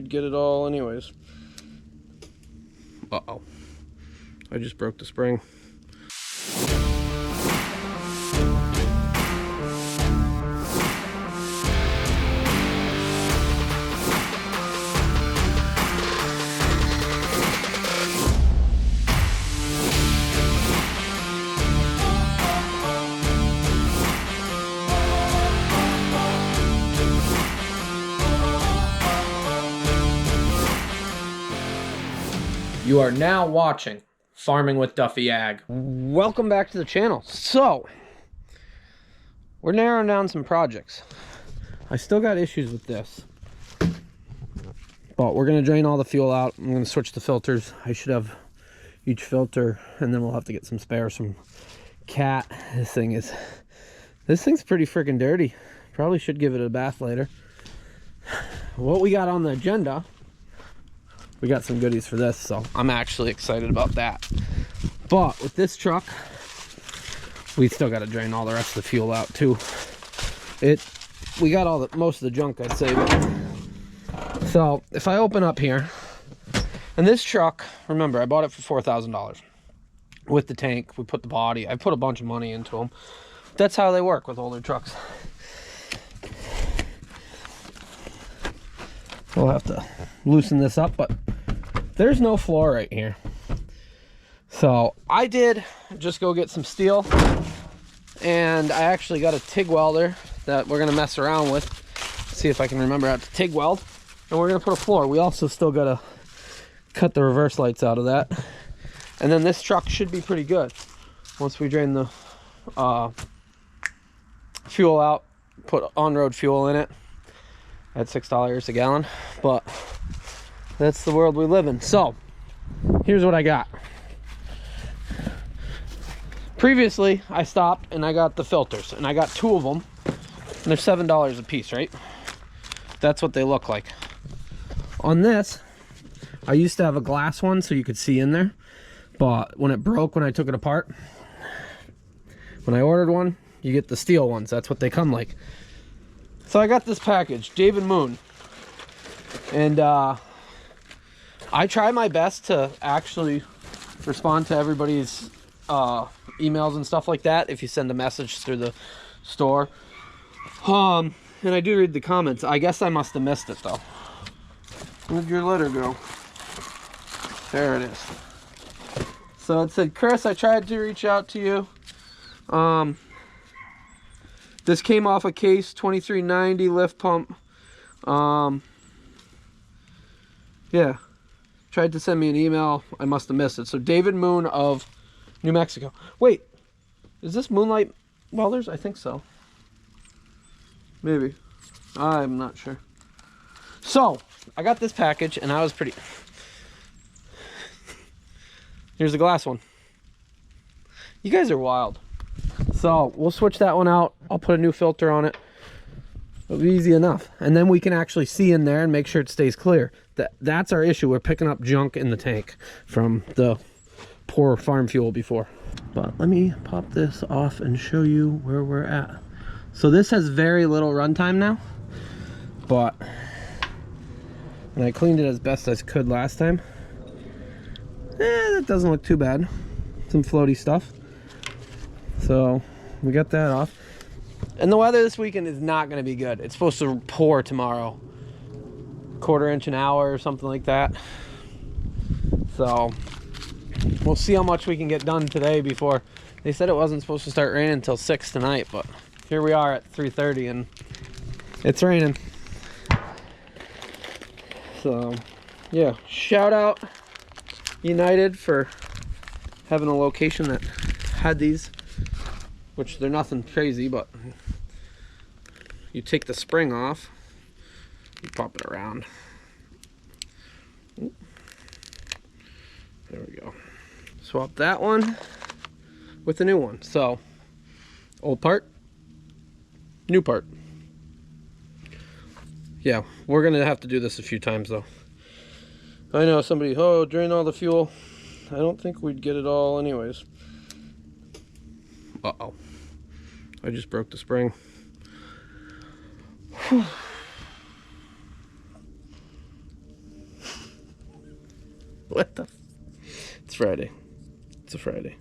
we'd get it all anyways. Uh-oh. I just broke the spring. You are now watching Farming with Duffy Ag. Welcome back to the channel. So, we're narrowing down some projects. I still got issues with this, but we're going to drain all the fuel out. I'm going to switch the filters. I should have each filter, and then we'll have to get some spares from Cat. This thing's pretty freaking dirty. Probably should give it a bath later. What we got on the agenda, we got some goodies for this, so I'm actually excited about that. But with this truck, we still got to drain all the rest of the fuel out too. We got all most of the junk, I'd say. So if I open up here, and this truck, remember I bought it for $4,000 with the tank. We put the body. I put a bunch of money into them. That's how they work with older trucks. We'll have to loosen this up, but there's no floor right here. So I did just go get some steel, and I actually got a TIG welder that we're gonna mess around with, see if I can remember how to TIG weld, and we're gonna put a floor. We also still gotta cut the reverse lights out of that, and then this truck should be pretty good once we drain the fuel out, put on-road fuel in it at $6 a gallon. But that's the world we live in. So here's what I got. Previously I stopped and I got the filters, and I got 2 of them, and they're $7 a piece, right? That's what they look like. On this, I used to have a glass one so you could see in there, but when it broke, when I took it apart, when I ordered one, you get the steel ones. That's what they come like. So I got this package, David Moon, and I try my best to actually respond to everybody's emails and stuff like that if you send a message through the store. And I do read the comments. I guess I must have missed it though. Where'd your letter go? There it is. So it said, Chris, I tried to reach out to you. This came off a case 2390 lift pump. Yeah, tried to send me an email. I must have missed it. So David Moon of New Mexico. Wait, is this Moonlight Welders? I think so. Maybe. I'm not sure. So I got this package, and I was pretty... Here's the glass one. You guys are wild. So we'll switch that one out. I'll put a new filter on it. It'll be easy enough. And then we can actually see in there and make sure it stays clear. That's our issue. We're picking up junk in the tank from the poor farm fuel before. But let me pop this off and show you where we're at. So this has very little runtime now, but and I cleaned it as best as I could last time. That doesn't look too bad. Some floaty stuff. So we got that off. And the weather this weekend is not going to be good. It's supposed to pour tomorrow. 1/4 inch an hour or something like that. So we'll see how much we can get done today before. They said it wasn't supposed to start raining until 6 tonight, but here we are at 3:30 and it's raining. So yeah, shout out United for having a location that had these, which they're nothing crazy, but you take the spring off, you pop it around. There we go. Swap that one with the new one. So old part, new part. Yeah, we're gonna have to do this a few times though. I know somebody, oh, drain all the fuel. I don't think we'd get it all anyways. Uh-oh. I just broke the spring. Whew. What the? It's Friday. It's a Friday.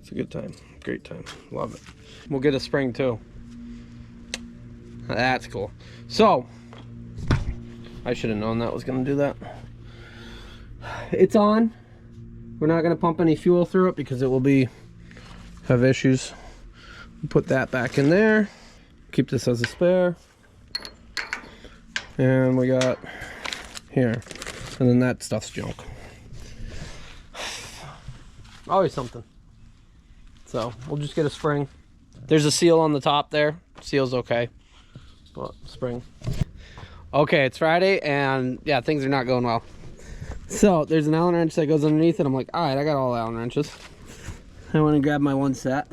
It's a good time. Great time. Love it. We'll get a spring too. That's cool. So, I should have known that was going to do that. It's on. We're not going to pump any fuel through it because it will have issues. Put that back in there. Keep this as a spare. And we got here. And then that stuff's junk. Always something. So we'll just get a spring. There's a seal on the top there. Seal's okay. But spring. Okay, it's Friday and yeah, things are not going well. So there's an Allen wrench that goes underneath it. I'm like, alright, I got all Allen wrenches. I went and grabbed my one set.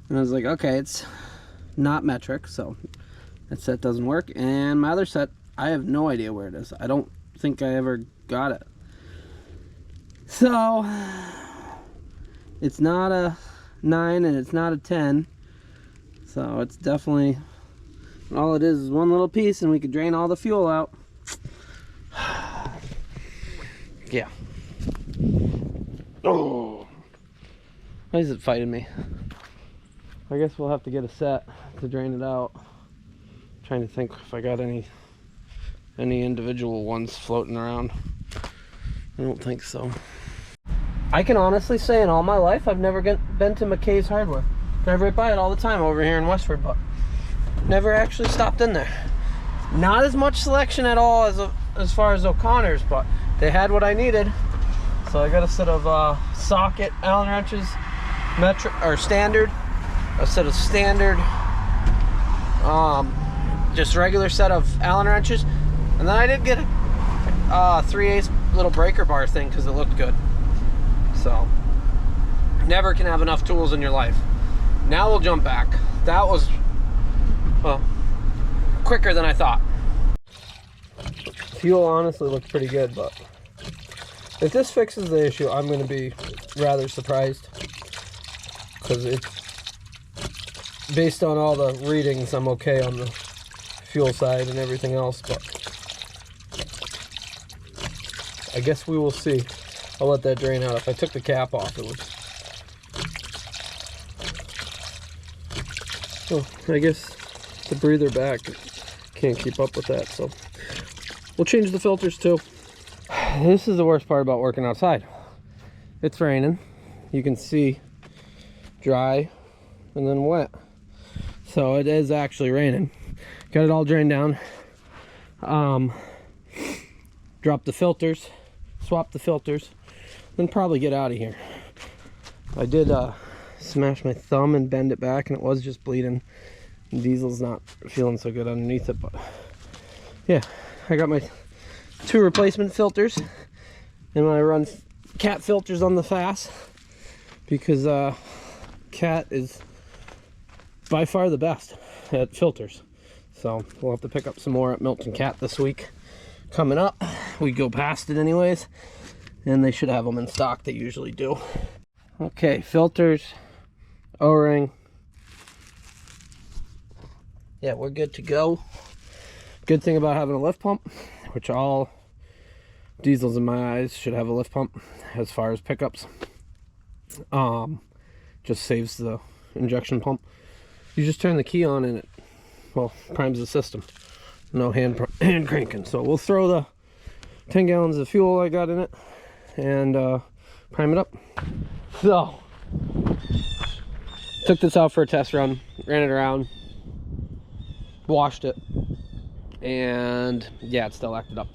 And I was like, okay, it's not metric, so that set doesn't work. And my other set, I have no idea where it is. I don't think I ever got it. So it's not a 9 and it's not a 10. So it's definitely, all it is one little piece and we could drain all the fuel out. Yeah. Oh. Why is it fighting me? I guess we'll have to get a set to drain it out. I'm trying to think if I got any individual ones floating around. I don't think so. I can honestly say in all my life I've never been to McKay's Hardware. Drive right by it all the time over here in Westford, but never actually stopped in there. Not as much selection at all as far as O'Connor's, but they had what I needed. So I got a set of socket Allen wrenches, metric or standard, a set of standard, just regular set of Allen wrenches, and then I did get a 3/8 little breaker bar thing because it looked good. So never can have enough tools in your life. Now we'll jump back. That was quicker than I thought. Fuel honestly looks pretty good, but if this fixes the issue, I'm going to be rather surprised because it's based on all the readings. I'm okay on the fuel side and everything else, but I guess we will see. I'll let that drain out. If I took the cap off, it would. Oh, I guess the breather back can't keep up with that, so we'll change the filters too. This is the worst part about working outside. It's raining. You can see dry and then wet. So it is actually raining. Got it all drained down. Drop the filters, swap the filters, then probably get out of here. I did smash my thumb and bend it back and it was just bleeding. And diesel's not feeling so good underneath it, but yeah, I got my 2 replacement filters and I run cat filters on the fast because cat is by far the best at filters. So we'll have to pick up some more at Milton Cat this week. Coming up, we go past it anyways, and they should have them in stock. They usually do. Okay, filters, O-ring. Yeah, we're good to go. Good thing about having a lift pump, which all diesels in my eyes should have a lift pump as far as pickups. Just saves the injection pump. You just turn the key on and it, well, primes the system. No hand cranking. So we'll throw the 10 gallons of fuel I got in it and prime it up. So took this out for a test run, ran it around, washed it, and yeah, it still acted up.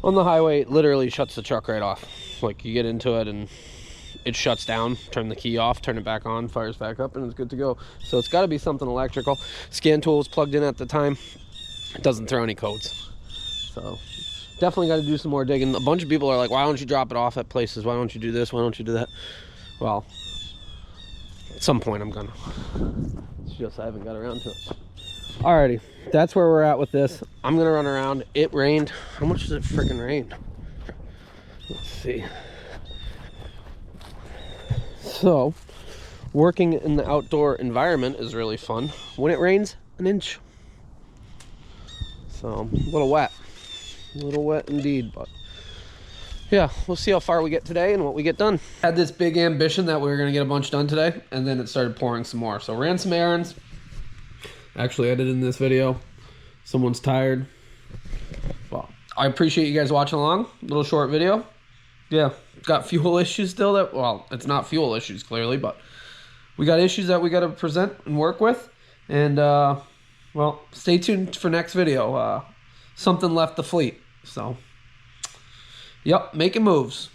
On the highway, it literally shuts the truck right off. Like you get into it and it shuts down, turn the key off, turn it back on, fires back up, and it's good to go. So it's got to be something electrical. Scan tool was plugged in at the time. It doesn't throw any codes. So definitely got to do some more digging. A bunch of people are like, why don't you drop it off at places? Why don't you do this? Why don't you do that? Well, at some point I'm gonna. It's just I haven't got around to it. Alrighty, that's where we're at with this. I'm gonna run around. It rained. How much does it freaking rain? Let's see. So, working in the outdoor environment is really fun. When it rains, an inch. So, a little wet indeed, but yeah, we'll see how far we get today and what we get done. Had this big ambition that we were gonna get a bunch done today, and then it started pouring some more. So ran some errands. Actually edited this video. Someone's tired. Well, I appreciate you guys watching along. Little short video. Yeah, got fuel issues still that, well, it's not fuel issues clearly, but we got issues that we got to present and work with. And, well, stay tuned for next video. Something left the fleet. So, yep, making moves.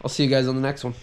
I'll see you guys on the next one.